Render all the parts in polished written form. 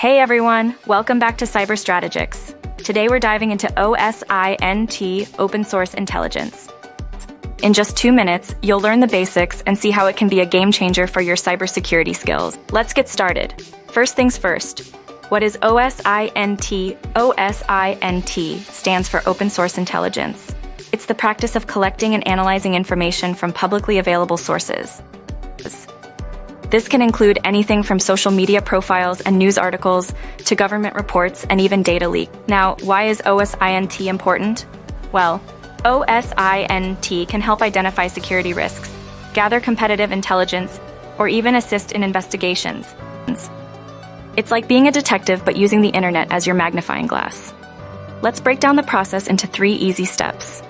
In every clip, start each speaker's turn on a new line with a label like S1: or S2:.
S1: Hey everyone, welcome back to Cyber StrategiX. Today we're diving into OSINT, open source intelligence. In just 2 minutes, you'll learn the basics and see how it can be a game changer for your cybersecurity skills. Let's get started. First things first. What is OSINT? OSINT stands for open source intelligence. It's the practice of collecting and analyzing information from publicly available sources. This can include anything from social media profiles and news articles to government reports and even data leaks. Now, why is OSINT important? Well, OSINT can help identify security risks, gather competitive intelligence, or even assist in investigations. It's like being a detective but using the internet as your magnifying glass. Let's break down the process into 3 easy steps.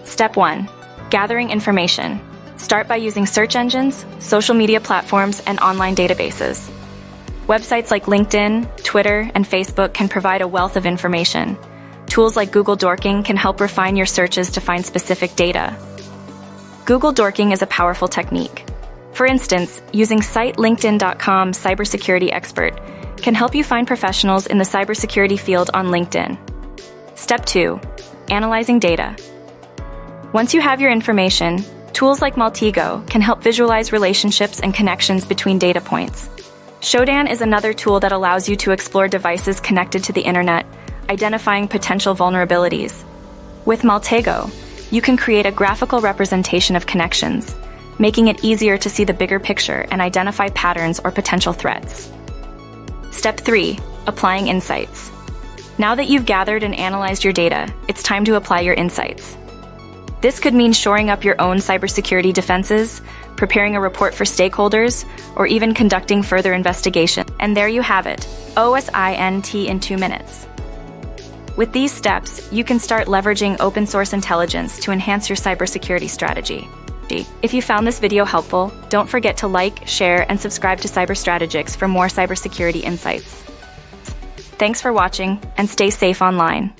S1: Step 1. Gathering information. Start by using search engines, social media platforms, and online databases. Websites like LinkedIn, Twitter, and Facebook can provide a wealth of information. Tools like Google Dorking can help refine your searches to find specific data. Google Dorking is a powerful technique. For instance, using site LinkedIn.com Cybersecurity Expert can help you find professionals in the cybersecurity field on LinkedIn. Step 2. Analyzing data. Once you have your information, tools like Maltego can help visualize relationships and connections between data points. Shodan is another tool that allows you to explore devices connected to the internet, identifying potential vulnerabilities. With Maltego, you can create a graphical representation of connections, making it easier to see the bigger picture and identify patterns or potential threats. Step 3. Applying insights. Now that you've gathered and analyzed your data, it's time to apply your insights. This could mean shoring up your own cybersecurity defenses, preparing a report for stakeholders, or even conducting further investigation. And there you have it, OSINT in 2 minutes. With these steps, you can start leveraging open source intelligence to enhance your cybersecurity strategy. If you found this video helpful, don't forget to like, share, and subscribe to Cyber StrategiX for more cybersecurity insights. Thanks for watching, and stay safe online.